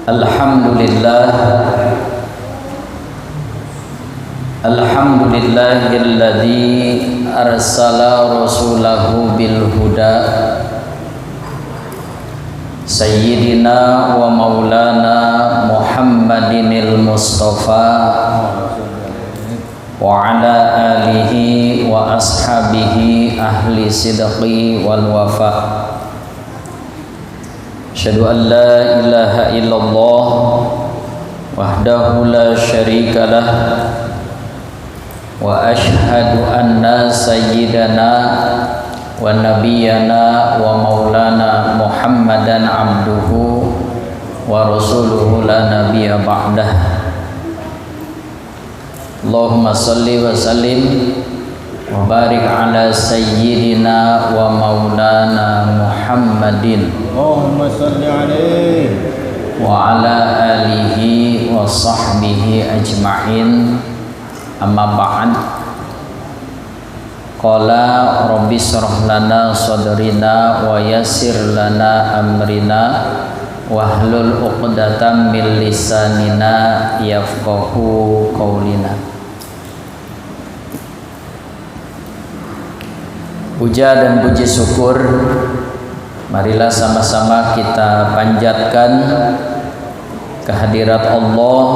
Alhamdulillahilladzi arsala rasulahu bil huda sayyidina wa maulana Muhammadinil Mustafa wa ala alihi wa ashabihi ahli sidqi wal wafa. Asyhadu an la ilaha illallah wahdahu la syarikalah wa asyhadu anna sayyidana wa nabiyyana wa maulana Muhammadan abduhu wa rasuluhu la nabiyya ba'dah. Allahumma salli wa sallim wa barik ala sayyidina wa maulana Muhammadin Allahumma salli alaihi wa ala alihi wa sahbihi ajma'in. Amma ba'd. Qala rabbi shrah lana sadrina wa yassir lana amrina wahlul 'uqdatam min lisanina yafqahu qaulina. Puja dan puji syukur marilah sama-sama kita panjatkan kehadirat Allah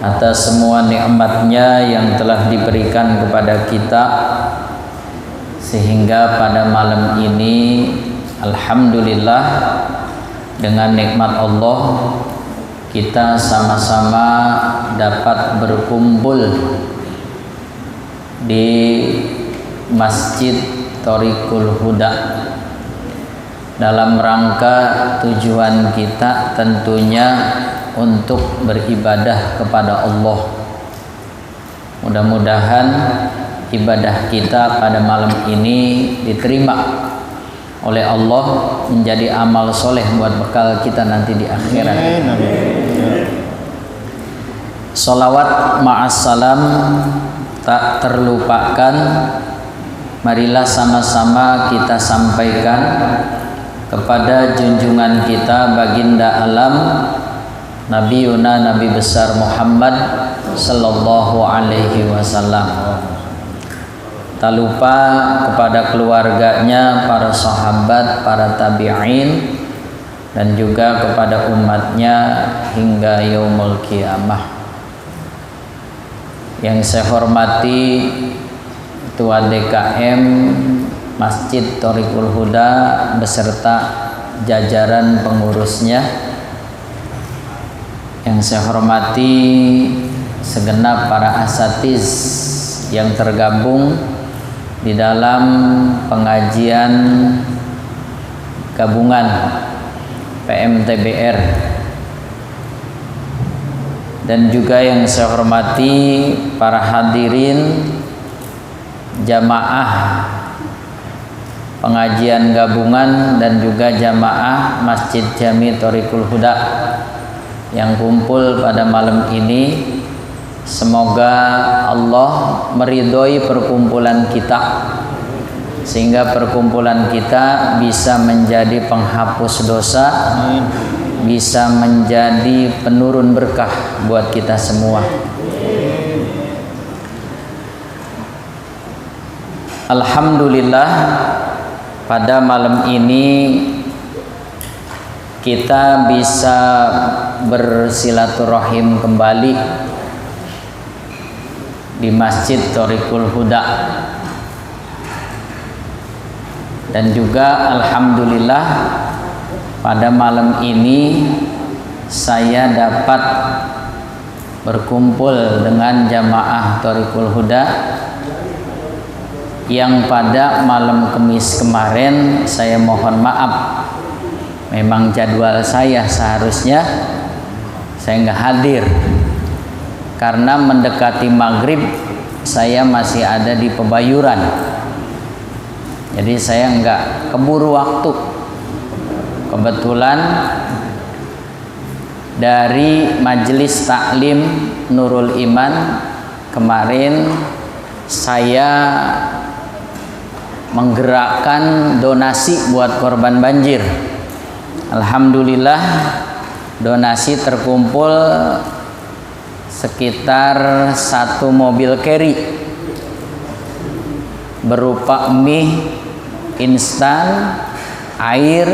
atas semua nikmatnya yang telah diberikan kepada kita, sehingga pada malam ini alhamdulillah dengan nikmat Allah kita sama-sama dapat berkumpul di Masjid Thoriqul Huda dalam rangka tujuan kita tentunya untuk beribadah kepada Allah. Mudah-mudahan ibadah kita pada malam ini diterima oleh Allah menjadi amal soleh buat bekal kita nanti di akhirat. Salawat ma'as salam tak terlupakan, marilah sama-sama kita sampaikan kepada junjungan kita baginda alam Nabi besar Muhammad sallallahu alaihi wasallam. Tak lupa kepada keluarganya, para sahabat, para tabi'in, dan juga kepada umatnya hingga yaumul qiyamah. Yang saya hormati Ketua DKM Masjid Thoriqul Huda beserta jajaran pengurusnya. Yang saya hormati segenap para asatiz yang tergabung di dalam pengajian gabungan PMTBR, dan juga yang saya hormati para hadirin jamaah pengajian gabungan dan juga jamaah Masjid Jami Thoriqul Huda yang kumpul pada malam ini. Semoga Allah meridhoi perkumpulan kita, sehingga perkumpulan kita bisa menjadi penghapus dosa, bisa menjadi penurun berkah buat kita semua. Alhamdulillah, pada malam ini kita bisa bersilaturahim kembali di Masjid Thoriqul Huda, dan juga alhamdulillah pada malam ini saya dapat berkumpul dengan jamaah Thoriqul Huda yang pada malam Kamis kemarin saya mohon maaf, memang jadwal saya seharusnya saya nggak hadir karena mendekati maghrib saya masih ada di Pebayuran, jadi saya nggak keburu waktu. Kebetulan dari Majelis Taklim Nurul Iman kemarin saya menggerakkan donasi buat korban banjir. Alhamdulillah donasi terkumpul sekitar 1 mobil carry berupa mie instan, air,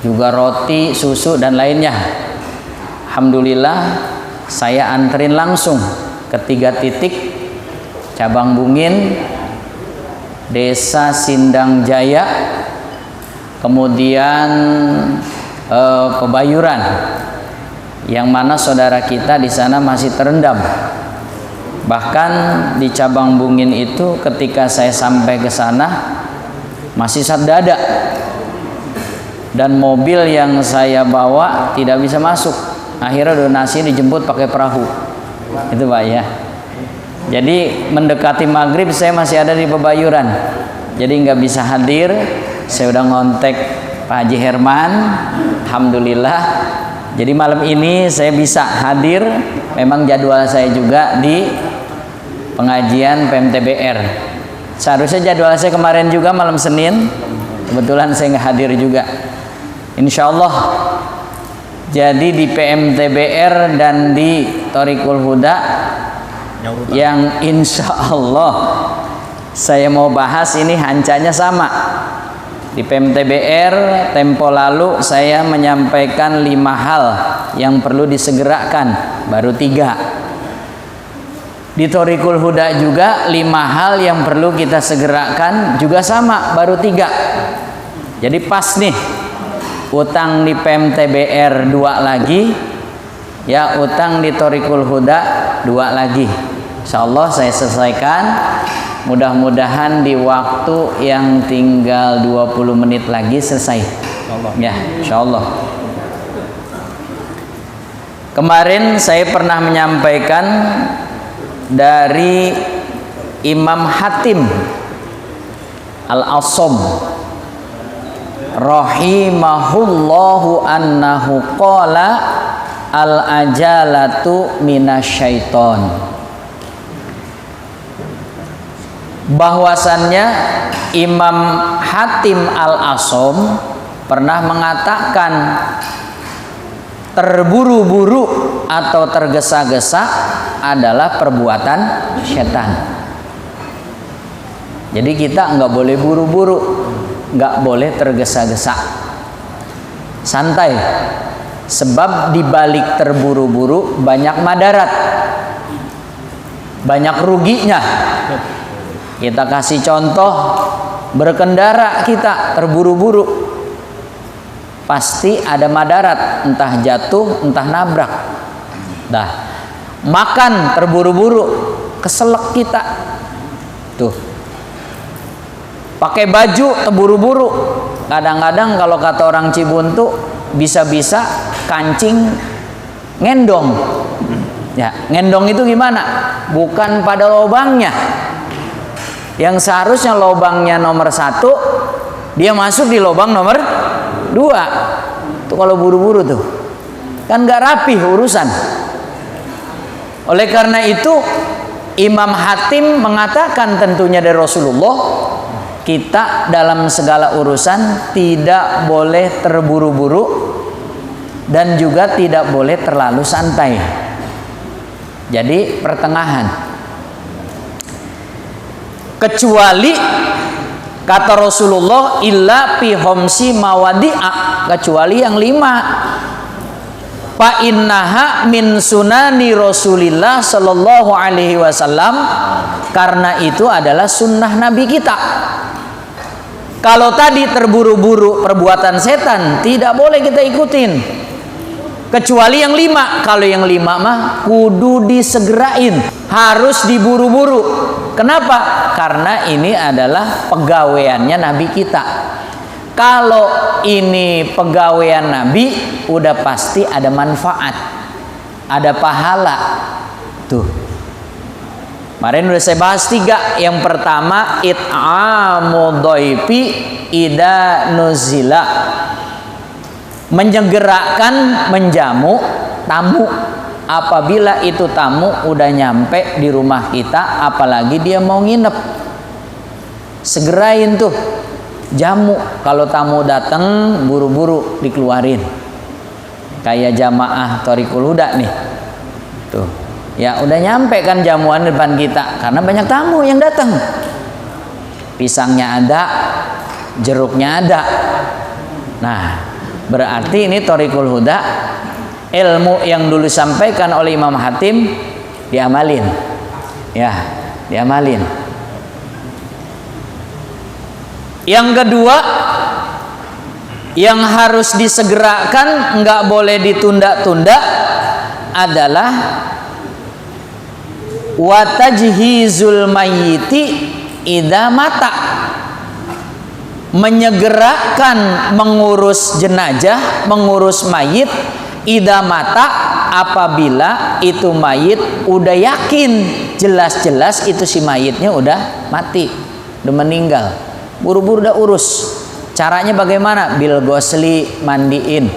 juga roti, susu dan lainnya. Alhamdulillah saya anterin langsung ke 3 titik: Cabang Bungin, Desa Sindang Jaya, kemudian Pebayuran, yang mana saudara kita di sana masih terendam. Bahkan di Cabang Bungin itu ketika saya sampai ke sana masih dada, dan mobil yang saya bawa tidak bisa masuk. Akhirnya donasi dijemput pakai perahu. Itu Pak ya. Jadi mendekati maghrib saya masih ada di Pebayuran, jadi nggak bisa hadir. Saya udah ngontek Pak Haji Herman, alhamdulillah. Jadi malam ini saya bisa hadir. Memang jadwal saya juga di pengajian PMTBR. Seharusnya jadwal saya kemarin juga malam Senin, kebetulan saya nggak hadir juga. Insya Allah. Jadi di PMTBR dan di Thoriqul Huda yang insya Allah saya mau bahas ini hancanya sama. Di PMTBR tempo lalu saya menyampaikan 5 hal yang perlu disegerakan, baru 3. Di Thoriqul Huda juga 5 hal yang perlu kita segerakan, juga sama, baru 3. Jadi pas nih, utang di PMTBR 2 lagi, ya utang di Thoriqul Huda 2 lagi. Insya Allah saya selesaikan. Mudah-mudahan di waktu yang tinggal 20 menit lagi selesai. Ya, insya Allah. Kemarin saya pernah menyampaikan dari Imam Hatim Al-Asam rahimahullahu annahu qala al-ajalatu minasyaiton. Bahwasannya Imam Hatim Al-Asam pernah mengatakan terburu-buru atau tergesa-gesa adalah perbuatan setan. Jadi kita nggak boleh buru-buru, nggak boleh tergesa-gesa, santai. Sebab dibalik terburu-buru banyak madarat, banyak ruginya. Kita kasih contoh, berkendara kita terburu-buru, pasti ada madarat, entah jatuh, entah nabrak. Dah, makan terburu-buru, keselak kita. Tuh. Pakai baju terburu-buru. Kadang-kadang kalau kata orang Cibuntu, bisa-bisa kancing ngendong. Ya, ngendong itu gimana? Bukan pada lubangnya. Yang seharusnya lubangnya nomor 1, dia masuk di lubang nomor 2. Tuh kalau buru-buru tuh, kan gak rapih urusan. Oleh karena itu Imam Hatim mengatakan, tentunya dari Rasulullah, kita dalam segala urusan tidak boleh terburu-buru dan juga tidak boleh terlalu santai. Jadi pertengahan. Kecuali kata Rasulullah illa fi khamsi mawadi'a, kecuali yang 5. Fa innaha min sunani Rasulillah sallallahu alaihi wasallam, karena itu adalah sunnah Nabi kita. Kalau tadi terburu-buru perbuatan setan, tidak boleh kita ikutin. Kecuali yang 5. Kalau yang 5 mah kudu disegerain, harus diburu-buru. Kenapa? Karena ini adalah pegawaiannya Nabi kita. Kalau ini pegawaian Nabi, udah pasti ada manfaat, ada pahala. Tuh. Kemarin udah saya bahas 3. Yang pertama, it'amu dhaifi ida nuzila, menyegerakan menjamu tamu apabila itu tamu udah nyampe di rumah kita, apalagi dia mau nginep. Segerain tuh jamu. Kalau tamu datang, buru-buru dikeluarin. kayak jamaah Thoriqul Huda nih. Tuh. Ya udah nyampe kan jamuan depan kita karena banyak tamu yang datang. Pisangnya ada, jeruknya ada. Nah, berarti ini Thoriqul Huda, ilmu yang dulu sampaikan oleh Imam Hatim diamalin. Ya, diamalin. Yang kedua, yang harus disegerakan, nggak boleh ditunda-tunda adalah watajhizul mayyiti idza mata, menyegerakan mengurus jenazah, mengurus mayit idza mata, apabila itu mayit udah yakin jelas-jelas itu si mayitnya udah mati, udah meninggal. Buru-buru udah urus. Caranya bagaimana? Bil gosli, mandiin,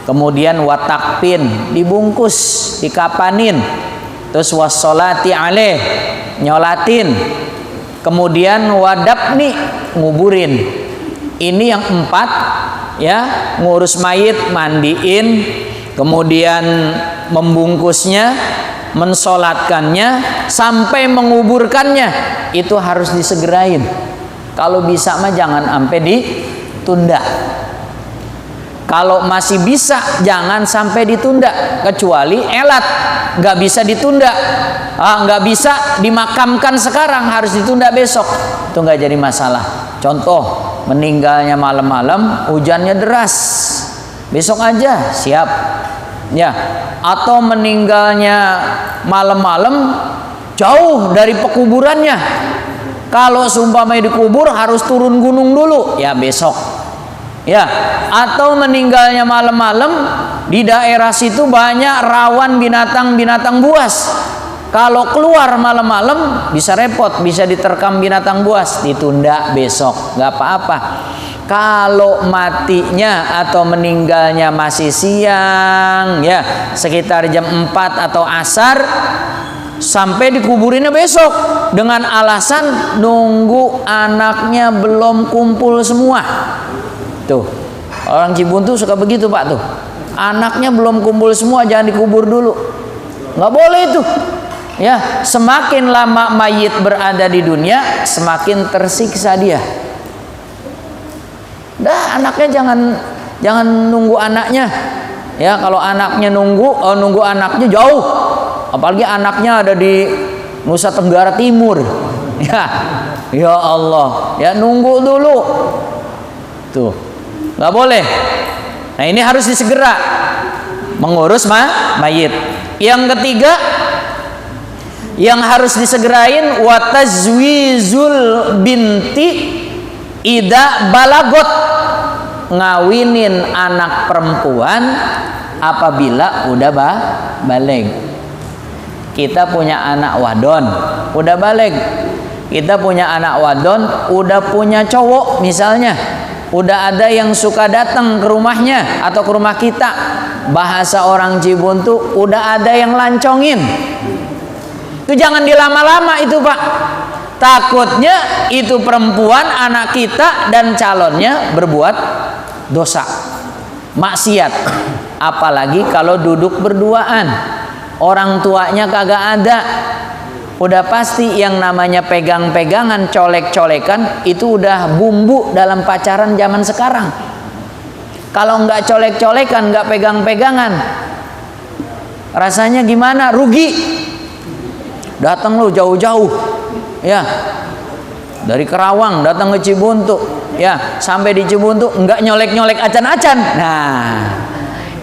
kemudian watakpin, dibungkus, dikapanin, terus wassolati alaih, nyolatin, kemudian wadapni, nguburin. Ini yang 4 ya, ngurus mayit, mandiin, kemudian membungkusnya, mensolatkannya, sampai menguburkannya, itu harus disegerain. Kalau bisa mah jangan sampai ditunda. Kalau masih bisa jangan sampai ditunda, kecuali elat, nggak bisa ditunda, nggak bisa dimakamkan sekarang, harus ditunda besok, itu nggak jadi masalah. Contoh, meninggalnya malam-malam, hujannya deras, besok aja siap, ya. Atau meninggalnya malam-malam, jauh dari pekuburannya. Kalau seumpamanya dikubur harus turun gunung dulu, ya besok. Ya, atau meninggalnya malam-malam, di daerah situ banyak rawan binatang-binatang buas. Kalau keluar malam-malam bisa repot, bisa diterkam binatang buas, ditunda besok, nggak apa-apa. Kalau matinya atau meninggalnya masih siang, ya sekitar jam 4 atau asar, sampai dikuburinnya besok dengan alasan nunggu anaknya belum kumpul semua. Tuh, orang Cibuntu suka begitu Pak tuh. Anaknya belum kumpul semua, jangan dikubur dulu. Nggak boleh itu. Ya, semakin lama mayit berada di dunia, semakin tersiksa dia. Dah, anaknya jangan nunggu anaknya. Ya, kalau anaknya nunggu anaknya jauh. Apalagi anaknya ada di Nusa Tenggara Timur. Ya Allah, ya nunggu dulu. Tuh. Nggak boleh. Nah, ini harus disegera mengurus mayit. Yang ketiga yang harus disegerain, watazwizul binti ida balagot, ngawinin anak perempuan apabila udah balik. Kita punya anak wadon udah balik, kita punya anak wadon udah punya cowok misalnya, udah ada yang suka datang ke rumahnya atau ke rumah kita, bahasa orang Cibuntu udah ada yang lancongin. Itu jangan dilama-lama itu Pak, takutnya itu perempuan anak kita dan calonnya berbuat dosa, maksiat. Apalagi kalau duduk berduaan, orang tuanya kagak ada, udah pasti yang namanya pegang-pegangan, colek-colekan itu udah bumbu dalam pacaran zaman sekarang. Kalau nggak colek-colekan, nggak pegang-pegangan, rasanya gimana? Rugi. Datang lu jauh-jauh, ya, dari Kerawang datang ke Cibuntu, ya, sampai di Cibuntu nggak nyolek-nyolek acan-acan. Nah,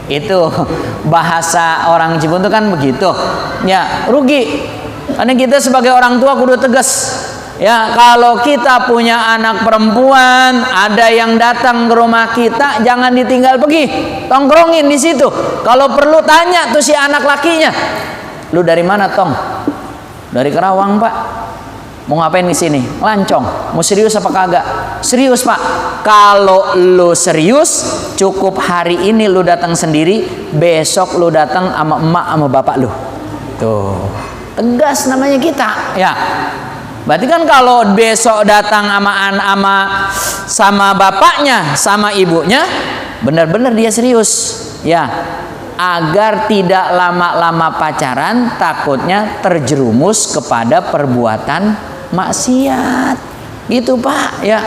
itu bahasa orang Cibuntu kan begitu, ya, rugi. Karena kita sebagai orang tua kudu tegas, ya, kalau kita punya anak perempuan, ada yang datang ke rumah kita, jangan ditinggal pergi, tongkrongin di situ. Kalau perlu tanya tuh si anak lakinya, lu dari mana Tong? Dari Kerawang Pak. Mau ngapain di sini? Lancong. Mau serius apa kagak? Serius Pak. Kalau lu serius, cukup hari ini lu datang sendiri, besok lu datang sama emak sama bapak lu. Tuh. Tegas namanya kita, ya. Berarti kan kalau besok datang sama bapaknya, sama ibunya, benar-benar dia serius. Ya, agar tidak lama-lama pacaran, takutnya terjerumus kepada perbuatan maksiat. Gitu Pak, ya.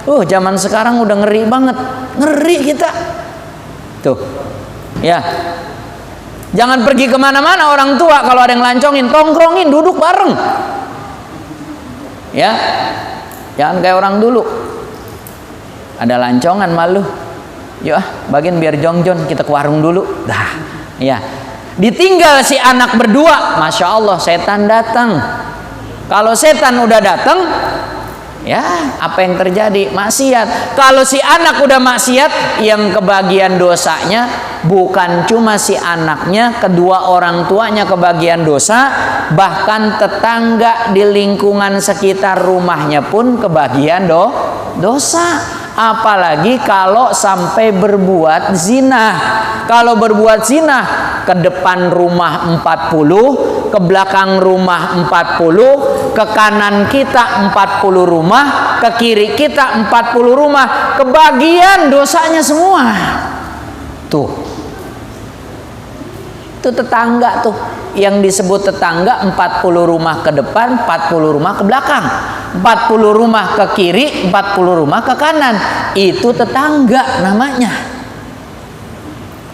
Zaman sekarang udah ngeri banget. Ngeri kita. Tuh. Ya. Jangan pergi kemana-mana orang tua kalau ada yang lancongin, tongkrongin, duduk bareng. Ya. Jangan kayak orang dulu. Ada lancongan malu. Yuk bagian biar jongjon, kita ke warung dulu. Dah, ya. Ditinggal si anak berdua, masya Allah setan datang. Kalau setan udah datang, ya apa yang terjadi? Maksiat. Kalau si anak udah maksiat, yang kebagian dosanya bukan cuma si anaknya, kedua orang tuanya kebagian dosa, bahkan tetangga di lingkungan sekitar rumahnya pun kebagian dosa. Apalagi kalau sampai berbuat zina. Kalau berbuat zina, ke depan rumah 40, ke belakang rumah 40, ke kanan kita 40 rumah, ke kiri kita 40 rumah, kebagian dosanya semua. Tuh. Itu tetangga tuh. Yang disebut tetangga 40 rumah ke depan, 40 rumah ke belakang. 40 rumah ke kiri, 40 rumah ke kanan. Itu tetangga namanya.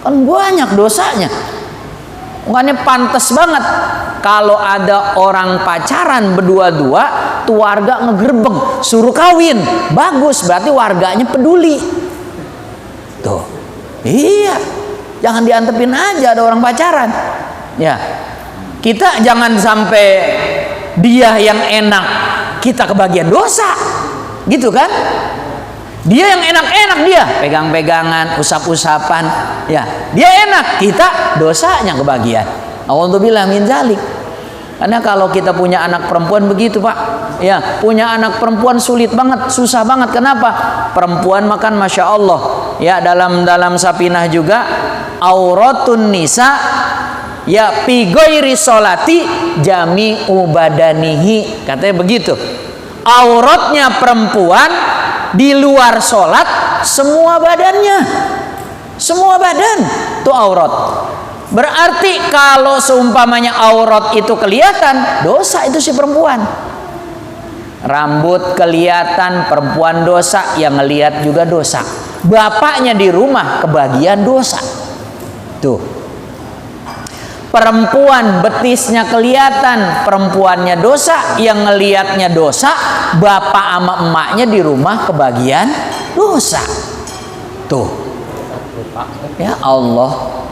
Kan banyak dosanya. Makanya pantas banget kalau ada orang pacaran berdua-dua, tuh warga ngegerbeng, suruh kawin. Bagus, berarti warganya peduli. Tuh. Iya. Jangan diantepin aja ada orang pacaran. Ya. Kita jangan sampai dia yang enak, kita kebagian dosa. Gitu kan? Dia yang enak-enak, dia pegang-pegangan, usap-usapan, ya. Dia enak, kita dosanya kebagian. A'udzubillah min dzalik. Karena kalau kita punya anak perempuan begitu, Pak. Ya, punya anak perempuan sulit banget, susah banget. Kenapa? Perempuan makan masya Allah. Ya, dalam Sapinah juga auratun nisa ya fi ghairi sholati jami'u badanihi, katanya begitu. Auratnya perempuan di luar sholat semua badannya, semua badan itu aurat. Berarti kalau seumpamanya aurat itu kelihatan, dosa itu si perempuan. Rambut kelihatan, perempuan dosa, yang ngelihat juga dosa. Bapaknya di rumah kebagian dosa. Tuh. Perempuan betisnya kelihatan, perempuannya dosa, yang ngelihatnya dosa, bapak sama emaknya di rumah kebagian dosa. Tuh. Ya Allah.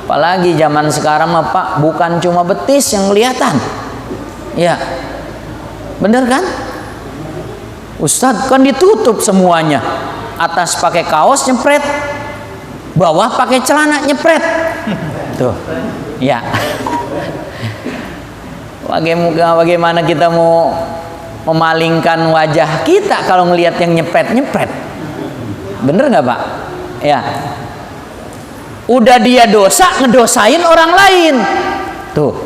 Apalagi zaman sekarang mah Pak, bukan cuma betis yang kelihatan. Ya. Bener kan? Ustadz, kan ditutup semuanya. Atas pakai kaos nyepret, bawah pakai celana nyepret. Tuh. Ya. Bagaimana kita mau memalingkan wajah kita kalau ngelihat yang nyepret-nyepret? Bener nggak Pak? Ya. Udah dia dosa, ngedosain orang lain. Tuh.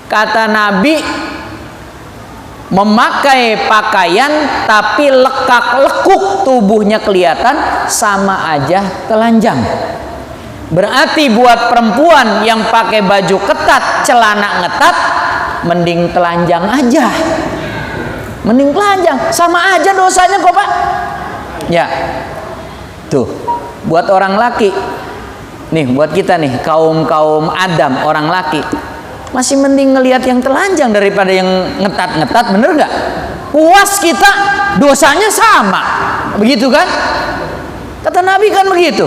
Kata Nabi, memakai pakaian tapi lekak-lekuk tubuhnya kelihatan, sama aja telanjang. Berarti buat perempuan yang pakai baju ketat, celana ngetat, mending telanjang aja. Mending telanjang, sama aja dosanya kok Pak. Ya. Tuh. Buat orang laki, nih buat kita nih, kaum Adam, orang laki, masih mending ngelihat yang telanjang daripada yang ngetat-ngetat, bener nggak? Puas kita, dosanya sama, begitu kan? Kata Nabi kan begitu.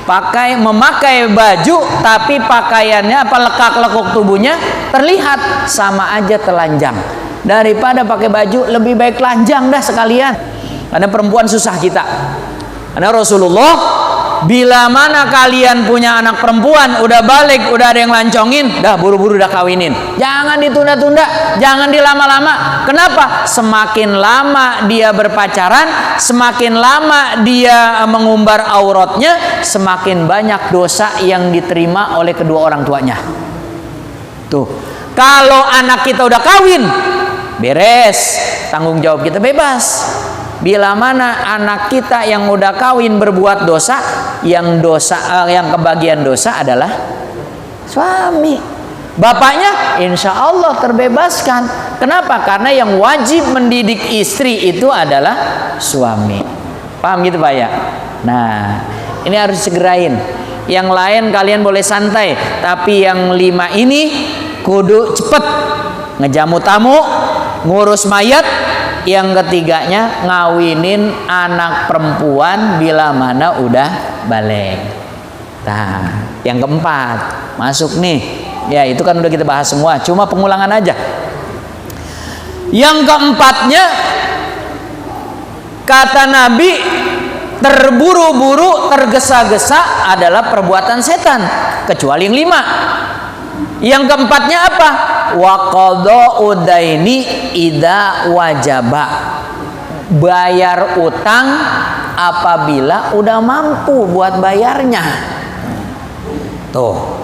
Memakai baju tapi pakaiannya apa, lekak-lekuk tubuhnya terlihat, sama aja telanjang. Daripada pakai baju, lebih baik telanjang dah sekalian. Karena perempuan susah kita. Karena Rasulullah, bila mana kalian punya anak perempuan udah balik, udah ada yang lancongin, dah buru-buru dah kawinin. Jangan ditunda-tunda, jangan dilama-lama. Kenapa? Semakin lama dia berpacaran, semakin lama dia mengumbar auratnya, semakin banyak dosa yang diterima oleh kedua orang tuanya. Tuh. Kalau anak kita udah kawin, beres, tanggung jawab kita bebas. Bila mana anak kita yang udah kawin berbuat dosa, yang kebagian dosa adalah suami. Bapaknya insya Allah terbebaskan. Kenapa? Karena yang wajib mendidik istri itu adalah suami. Paham gitu Pak ya? Nah, ini harus segerain. Yang lain kalian boleh santai, tapi yang 5 ini kudu cepet. Ngejamu tamu, ngurus mayat. Yang ketiganya ngawinin anak perempuan bila mana udah balik. Nah, yang keempat masuk nih. Ya, itu kan udah kita bahas semua, cuma pengulangan aja. Yang keempatnya, kata Nabi, terburu-buru, tergesa-gesa adalah perbuatan setan, kecuali yang 5. Yang keempatnya apa? Wa qada'u daini idza wajaba. Bayar utang apabila udah mampu buat bayarnya. Tuh.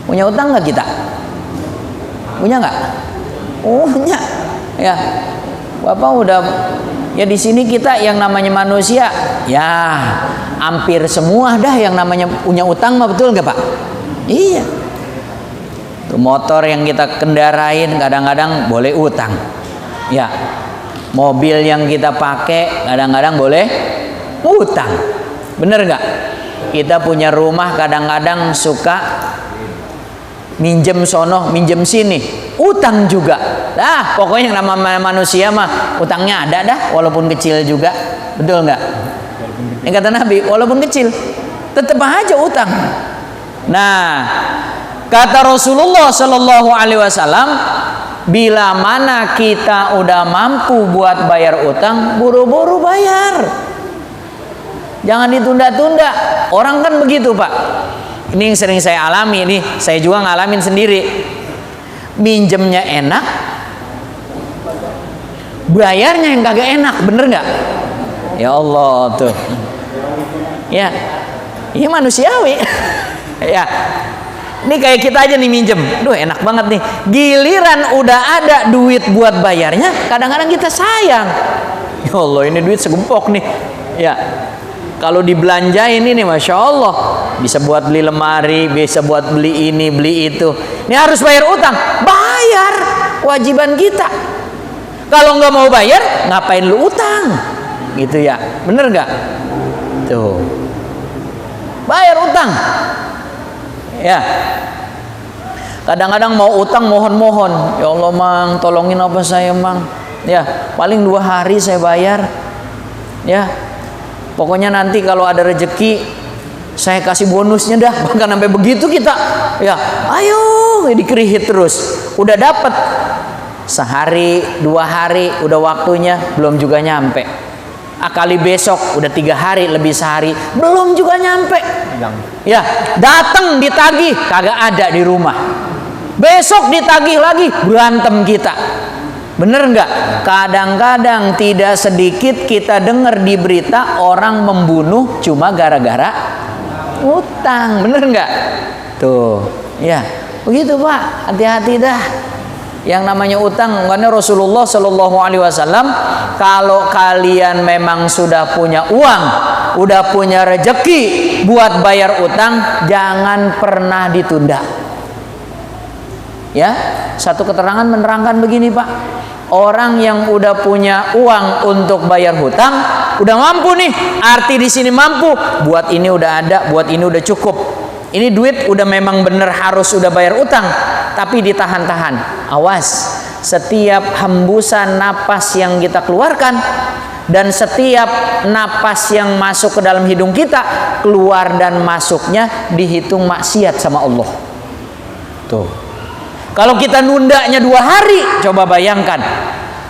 Punya utang nggak kita? Punya nggak? Punya. Ya. Bapak udah, ya di sini kita yang namanya manusia, ya hampir semua dah yang namanya punya utang mah, betul nggak Pak? Iya. Tuh, motor yang kita kendarain kadang-kadang boleh utang. Ya. Mobil yang kita pakai kadang-kadang boleh utang. Bener nggak? Kita punya rumah kadang-kadang suka minjem sono, minjem sini, utang juga. Nah, pokoknya yang nama manusia mah utangnya ada dah, walaupun kecil juga, betul nggak? Yang kata Nabi, walaupun kecil, tetap aja utang. Nah, kata Rasulullah Shallallahu Alaihi Wasallam, bila mana kita udah mampu buat bayar utang, buru-buru bayar. Jangan ditunda-tunda. Orang kan begitu Pak. Ini yang sering saya alami, ini saya juga ngalamin sendiri. Minjemnya enak, bayarnya yang kagak enak, bener nggak? Ya Allah tuh. Ya, ini manusiawi. Ya, ini kayak kita aja nih minjem, duh enak banget nih. Giliran udah ada duit buat bayarnya, kadang-kadang kita sayang. Ya Allah, ini duit segempok nih. Ya. Kalau dibelanjain ini Masya Allah, bisa buat beli lemari, bisa buat beli ini, beli itu. Ini harus bayar utang. Bayar, kewajiban kita. Kalau nggak mau bayar, ngapain lu utang? Gitu ya, bener nggak? Tuh, bayar utang. Ya, kadang-kadang mau utang mohon-mohon. Ya Allah Mang, tolongin apa saya Mang. Ya, paling 2 hari saya bayar. Ya. Pokoknya nanti kalau ada rezeki saya kasih bonusnya dah. Bahkan sampai begitu kita, ya ayo dikerihit terus. Udah dapet sehari 2 hari udah waktunya belum juga nyampe. Kali besok udah 3 hari lebih sehari belum juga nyampe. Ya datang ditagih kagak ada di rumah. Besok ditagih lagi berantem kita. Bener nggak? Kadang-kadang tidak sedikit kita dengar di berita orang membunuh cuma gara-gara utang. Bener nggak? Tuh, ya begitu Pak. Hati-hati dah. Yang namanya utang. Karena Rasulullah Shallallahu Alaihi Wasallam, kalau kalian memang sudah punya uang, udah punya rezeki buat bayar utang, jangan pernah ditunda. Ya, satu keterangan menerangkan begini Pak. Orang yang udah punya uang untuk bayar hutang, udah mampu nih. Arti di sini mampu, buat ini udah ada, buat ini udah cukup. Ini duit udah memang bener harus udah bayar utang, tapi ditahan-tahan. Awas, setiap hembusan napas yang kita keluarkan dan setiap napas yang masuk ke dalam hidung kita, keluar dan masuknya dihitung maksiat sama Allah. Tuh. Kalau kita nundanya 2 hari, coba bayangkan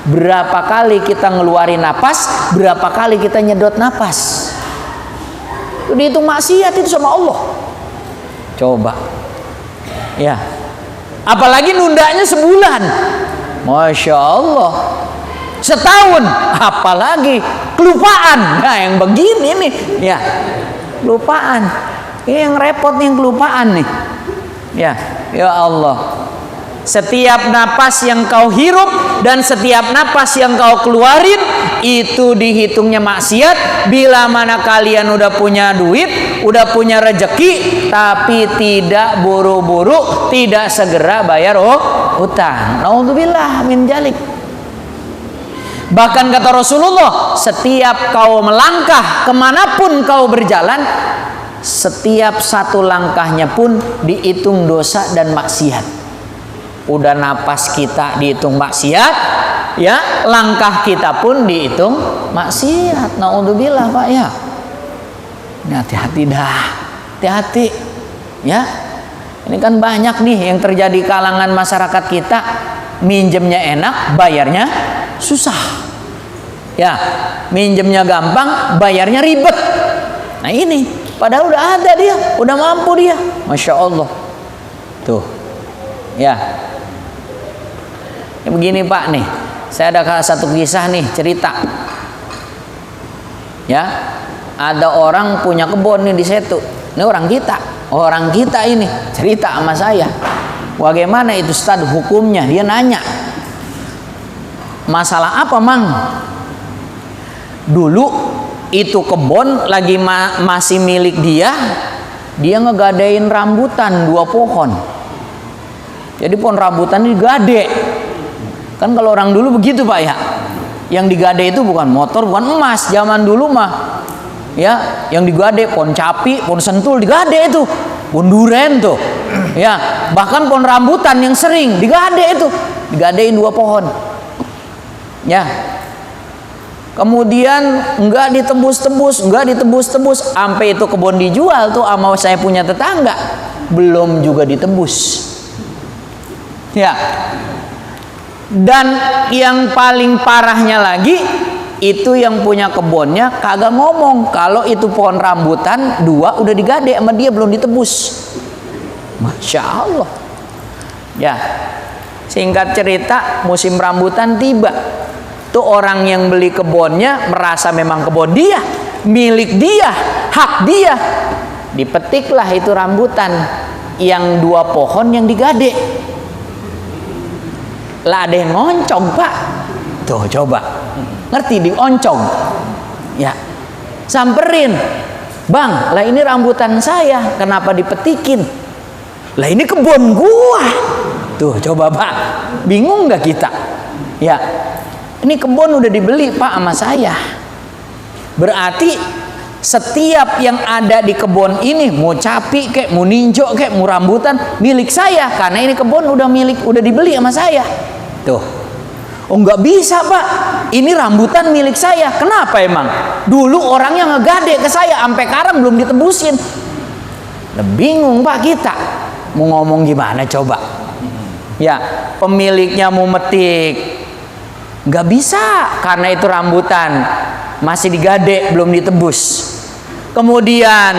berapa kali kita ngeluarin napas, berapa kali kita nyedot napas. Itu dihitung maksiat itu sama Allah. Coba, ya. Apalagi nundanya sebulan, Masya Allah. Setahun, apalagi kelupaan. Nah, yang begini nih, ya, kelupaan. Ini yang repot nih, yang kelupaan nih. Ya Allah. Setiap napas yang kau hirup dan setiap napas yang kau keluarin itu dihitungnya maksiat. Bila mana kalian udah punya duit, udah punya rejeki, tapi tidak buru-buru, tidak segera bayar utang. Naudzubillah min dzalik. Bahkan kata Rasulullah, setiap kau melangkah kemanapun kau berjalan, setiap satu langkahnya pun dihitung dosa dan maksiat. Udah napas kita dihitung maksiat, ya, langkah kita pun dihitung maksiat. Naudzubillah Pak ya. Ini hati-hati dah, hati-hati ya. Ini kan banyak nih yang terjadi kalangan masyarakat kita, minjemnya enak, bayarnya susah. Ya, minjemnya gampang, bayarnya ribet. Nah ini, padahal udah ada dia, udah mampu dia, masya Allah. Tuh, ya. Ya, begini Pak nih, saya ada satu kisah nih, cerita. Ya, ada orang punya kebun nih di situ. Ini orang kita ini cerita sama saya. Bagaimana itu Ustaz hukumnya? Dia nanya. Masalah apa Mang? Dulu itu kebun lagi masih milik dia ngegadain rambutan 2 pohon. Jadi pohon rambutan ini gade. Kan kalau orang dulu begitu Pak ya. Yang digade itu bukan motor, bukan emas. Zaman dulu mah ya, yang digade pohon capi, pohon sentul digade itu. Pohon duren tuh. Ya, bahkan pohon rambutan yang sering digade itu. Digadein 2 pohon. Ya. Kemudian enggak ditebus-tebus sampai itu kebun dijual tuh sama saya punya tetangga. Belum juga ditebus. Ya. Dan yang paling parahnya lagi, itu yang punya kebunnya kagak ngomong kalau itu pohon rambutan 2 udah digade sama dia, belum ditebus. Masya Allah. Ya, singkat cerita, musim rambutan tiba. Tuh orang yang beli kebunnya merasa memang kebun dia, milik dia, hak dia. Dipetiklah itu rambutan yang 2 pohon yang digade. Lah ada yang ngoncong Pak. Tuh coba, ngerti dioncong? Ya, samperin, Bang, lah ini rambutan saya, kenapa dipetikin? Lah ini kebun gua. Tuh coba Pak, bingung nggak kita? Ya, ini kebun udah dibeli Pak sama saya. Berarti setiap yang ada di kebun ini, mau capi kek, mau ninjo kek, mau rambutan, milik saya karena ini kebun udah dibeli sama saya. Tuh. Oh nggak bisa Pak, ini rambutan milik saya. Kenapa emang? Dulu orang yang ngegade ke saya sampai sekarang belum ditebusin. Nah, bingung Pak kita. Mau ngomong gimana coba? Ya, pemiliknya mau metik, nggak bisa karena itu rambutan masih digade belum ditebus. Kemudian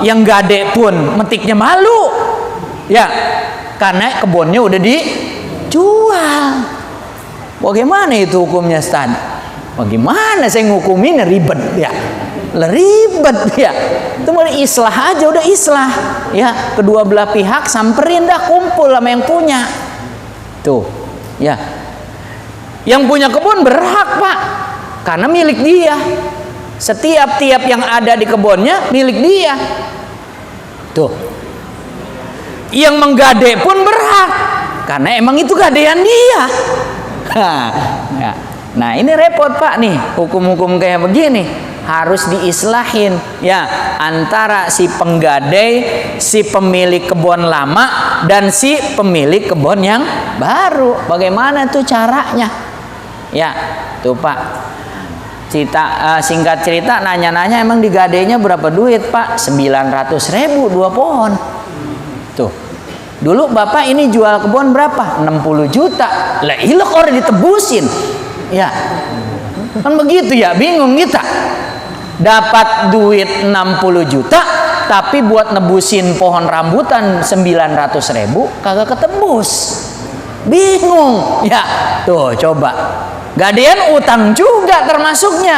yang gade pun metiknya malu, ya karena kebunnya udah dijual. Bagaimana itu hukumnya Ustaz? Bagaimana saya ngukumin? Ribet ya, ribet ya. Itu mulai islah aja, udah islah ya, kedua belah pihak samperin dah, kumpul sama yang punya. Tuh ya, yang punya kebun berhak Pak, karena milik dia. Setiap yang ada di kebunnya milik dia. Tuh. Yang menggade pun berhak, karena emang itu gadean dia. Nah ini repot Pak nih, hukum-hukum kayak begini harus diislahin ya, antara si penggadai, si pemilik kebun lama dan si pemilik kebun yang baru. Bagaimana tuh caranya? Ya, tuh Pak. Singkat cerita, nanya-nanya emang digadainya berapa duit Pak? 900.000 2 pohon. Tuh. Dulu Bapak ini jual kebun berapa? 60 juta. Lah ilah orang ditebusin. Ya. Kan begitu ya, bingung kita. Dapat duit 60 juta, tapi buat nebusin pohon rambutan 900.000 kagak ketebus. Bingung. Ya, tuh coba. Gadean utang juga termasuknya.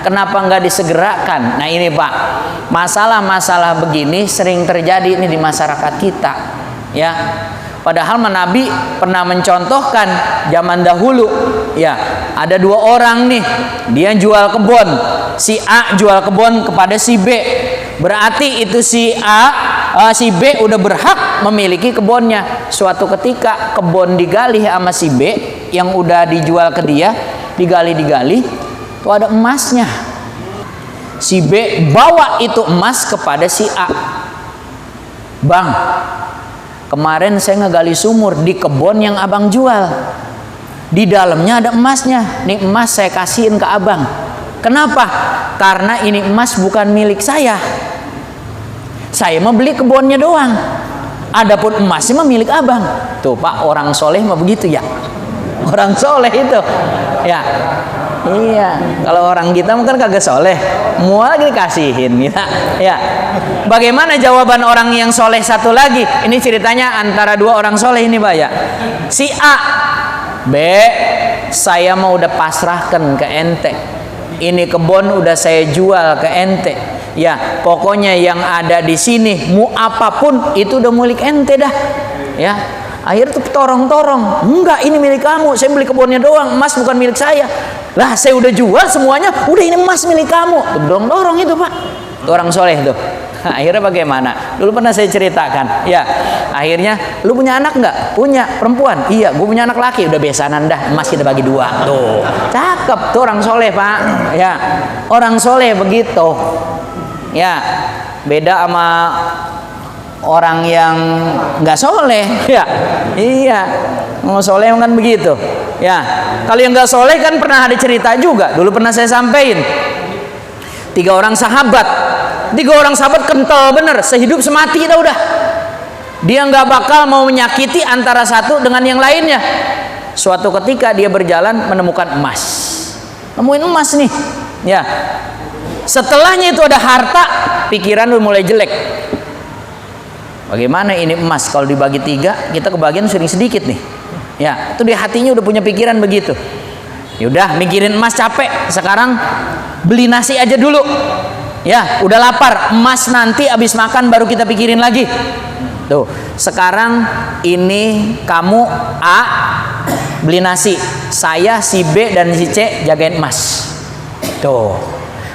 Kenapa nggak disegerakan? Nah ini Pak, masalah-masalah begini sering terjadi ini di masyarakat kita. Ya, Padahal Nabi pernah mencontohkan zaman dahulu, ya, ada dua orang nih, dia jual kebun. Si A jual kebun kepada si B. Berarti itu si si B udah berhak memiliki kebunnya. Suatu ketika kebun digali sama si B yang udah dijual ke dia, digali, tuh ada emasnya. Si B bawa itu emas kepada si A. Bang, kemarin saya ngegali sumur di kebun yang abang jual. Di dalamnya ada emasnya. Nih emas saya kasihin ke abang. Kenapa? Karena ini emas bukan milik saya. Saya mau beli kebunnya doang. Adapun emasnya mah milik abang. Tuh Pak, orang soleh mah begitu ya. Orang soleh itu, ya. Iya, kalau orang kita mungkin kagak soleh, mau lagi dikasihin, ya. Bagaimana jawaban orang yang soleh satu lagi? Ini ceritanya antara dua orang soleh ini, Pak ya. Si A, B, saya mau udah pasrahkan ke ente. Ini kebun udah saya jual ke ente. Ya, pokoknya yang ada di sini, mau apapun itu udah milik ente dah. Ya. Akhirnya tuh torong-torong, enggak, ini milik kamu, saya beli kebunnya doang, emas bukan milik saya. Lah saya udah jual semuanya, udah ini emas milik kamu. Dorong-dorong itu Pak, itu orang soleh tuh. Akhirnya bagaimana? Dulu pernah saya ceritakan, ya. Akhirnya, lu punya anak nggak? Punya, perempuan? Iya, gue punya anak laki. Udah besanan dah, emas kita bagi dua. Tuh, cakep tuh orang soleh Pak. Ya, orang soleh begitu. Ya, beda sama orang yang nggak soleh, ya. Iya, mau soleh kan begitu, ya. Kalau yang nggak soleh kan pernah ada cerita juga. Dulu pernah saya sampaikan. 3 orang sahabat kental bener, sehidup semati dah udah. Dia nggak bakal mau menyakiti antara satu dengan yang lainnya. Suatu ketika dia berjalan menemukan emas, nemuin emas nih, ya. Setelahnya itu ada harta, pikiran udah mulai jelek. Bagaimana ini emas kalau dibagi 3, kita kebagian sering sedikit nih. Ya, itu di hatinya udah punya pikiran begitu. Yaudah, mikirin emas capek. Sekarang beli nasi aja dulu. Ya, udah lapar. Emas nanti habis makan baru kita pikirin lagi. Tuh, sekarang ini kamu A beli nasi, saya si B dan si C jagain emas. Tuh,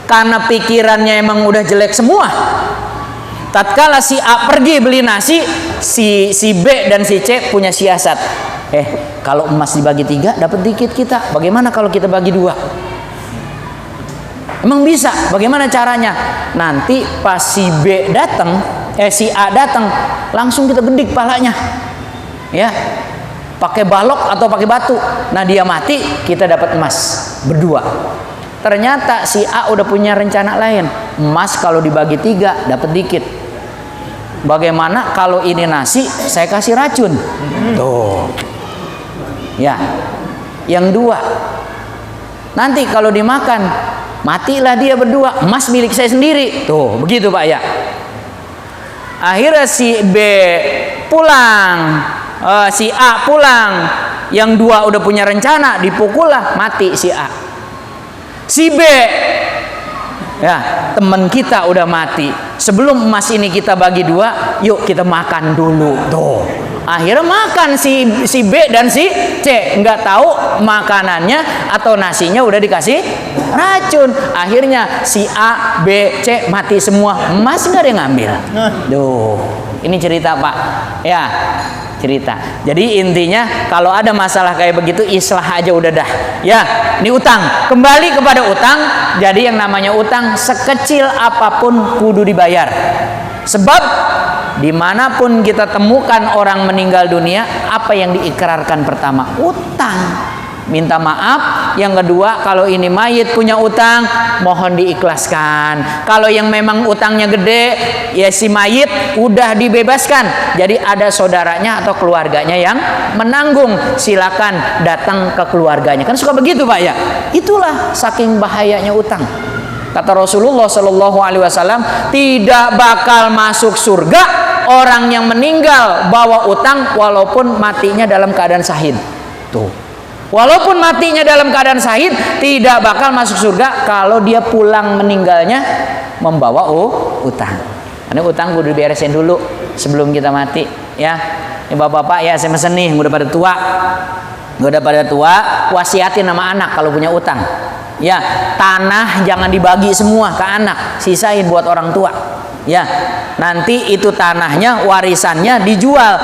karena pikirannya emang udah jelek semua. Tatkala si A pergi beli nasi, si B dan si C punya siasat. Kalau emas dibagi 3 dapat dikit kita. Bagaimana kalau kita bagi 2? Emang bisa? Bagaimana caranya? Nanti pas si B datang, si A datang, langsung kita gedik palanya. Ya. Pakai balok atau pakai batu. Nah, dia mati, kita dapat emas berdua. Ternyata si A udah punya rencana lain. Emas kalau dibagi 3 dapat dikit. Bagaimana kalau ini nasi saya kasih racun? Tuh. Ya. Yang 2. Nanti kalau dimakan matilah dia berdua. Emas milik saya sendiri. Tuh, begitu Pak ya. Akhirnya si B pulang, si A pulang. Yang 2 udah punya rencana, dipukul lah, mati si A. Si B, ya, teman kita udah mati. Sebelum emas ini kita bagi 2, yuk kita makan dulu. Tuh, akhirnya makan si B dan si C. Nggak tahu makanannya atau nasinya udah dikasih racun. Akhirnya si A, B, C mati semua. Emas nggak ada yang ngambil. Duh, ini cerita Pak. Ya, cerita. Jadi intinya kalau ada masalah kayak begitu, islah aja udah dah. Ya, ini utang. Kembali kepada utang. Jadi yang namanya utang sekecil apapun kudu dibayar. Sebab dimanapun kita temukan orang meninggal dunia, apa yang diikrarkan pertama? Utang. Minta maaf. Yang kedua, kalau ini mayit punya utang, mohon diikhlaskan. Kalau yang memang utangnya gede, ya si mayit udah dibebaskan. Jadi ada saudaranya atau keluarganya yang menanggung. Silakan datang ke keluarganya. Kan suka begitu Pak ya. Itulah saking bahayanya utang. Kata Rasulullah Shallallahu Alaihi Wasallam, tidak bakal masuk surga orang yang meninggal bawa utang walaupun matinya dalam keadaan syahid. Tuh. Walaupun matinya dalam keadaan syahid, tidak bakal masuk surga kalau dia pulang meninggalnya membawa utang. Karena utang kudu diberesin dulu sebelum kita mati. ya. Ini bapak-bapak ya, saya mesen nih, udah pada tua, wasiatin sama anak kalau punya utang. Ya, tanah jangan dibagi semua ke anak, sisain buat orang tua. Ya, nanti itu tanahnya, warisannya dijual.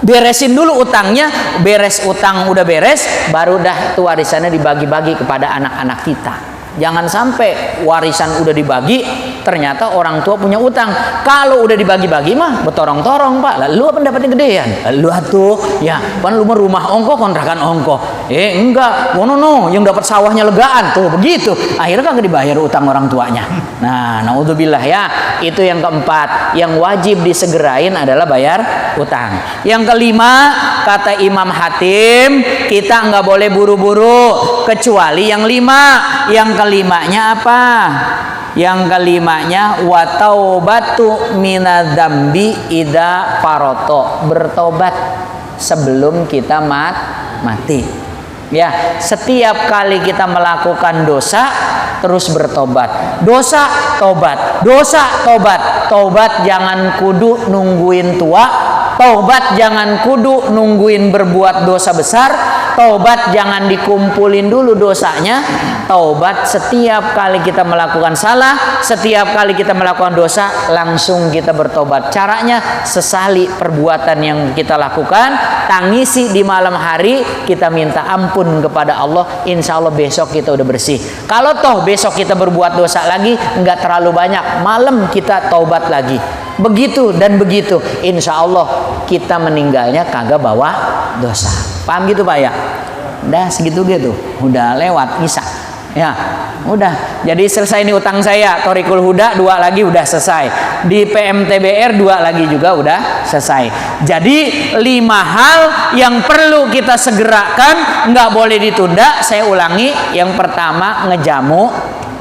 Beresin dulu utangnya, beres utang udah beres, baru dah itu warisannya dibagi-bagi kepada anak-anak kita. Jangan sampai warisan udah dibagi, ternyata orang tua punya utang. Kalau udah dibagi-bagi mah betorong-torong, Pak. Lalu apa pendapatnya gedean? Lu atuh, ya, kan lu rumah ongko, kontrakan ongko. Enggak, no, yang dapat sawahnya legaan tuh begitu. Akhirnya kagak dibayar utang orang tuanya. Nah, naudzubillah ya. Itu yang keempat, yang wajib disegerain adalah bayar utang. Yang kelima, kata Imam Hatim, kita nggak boleh buru-buru kecuali yang lima. Yang kelimanya apa? Yang kelimanya wa taubatu minadzambi ida faroto, bertobat sebelum kita mati. Ya, setiap kali kita melakukan dosa terus bertobat. Dosa tobat, dosa tobat. Tobat jangan kudu nungguin tua, tobat jangan kudu nungguin berbuat dosa besar. Taubat jangan dikumpulin dulu dosanya. Taubat setiap kali kita melakukan salah, setiap kali kita melakukan dosa, langsung kita bertobat. Caranya sesali perbuatan yang kita lakukan, tangisi di malam hari, kita minta ampun kepada Allah. Insya Allah besok kita udah bersih. Kalau toh besok kita berbuat dosa lagi, nggak terlalu banyak, malam kita taubat lagi. Begitu dan begitu, insya Allah kita meninggalnya kagak bawa dosa. Paham gitu Pak ya? Udah segitu gitu, udah lewat Isya. Ya, udah. Jadi selesai nih utang saya. Thoriqul Huda 2 lagi udah selesai. Di PMTBR 2 lagi juga udah selesai. Jadi 5 hal yang perlu kita segerakan, nggak boleh ditunda. Saya ulangi, yang pertama ngejamu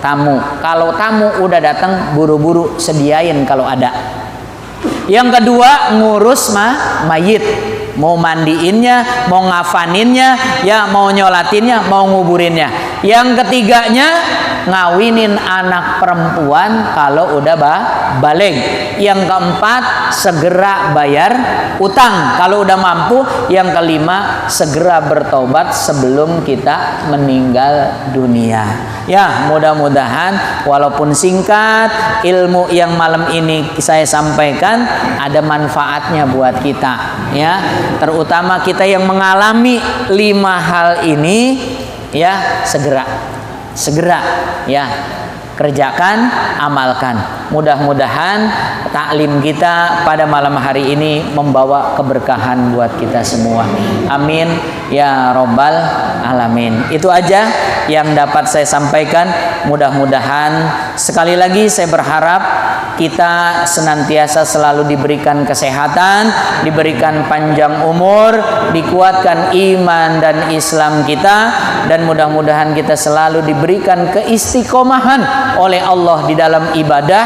tamu. Kalau tamu udah datang, buru-buru sediain kalau ada. Yang kedua, ngurus mayit. Mau mandiinnya, mau ngafaninnya, ya mau nyolatinnya, mau nguburinnya. Yang ketiganya, ngawinin anak perempuan kalau udah balik. Yang keempat, segera bayar utang kalau udah mampu. Yang kelima, segera bertobat sebelum kita meninggal dunia. Ya, mudah-mudahan walaupun singkat, ilmu yang malam ini saya sampaikan ada manfaatnya buat kita, ya. Terutama kita yang mengalami 5 hal ini, ya, segera ya kerjakan, amalkan. Mudah-mudahan taklim kita pada malam hari ini membawa keberkahan buat kita semua. Amin ya robbal alamin. Itu aja yang dapat saya sampaikan. Mudah-mudahan sekali lagi saya berharap kita senantiasa selalu diberikan kesehatan, diberikan panjang umur, dikuatkan iman dan Islam kita, dan mudah-mudahan kita selalu diberikan keistiqomahan oleh Allah di dalam ibadah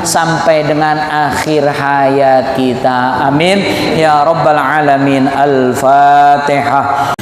sampai dengan akhir hayat kita. Amin ya rabbal alamin. Al-Fatihah.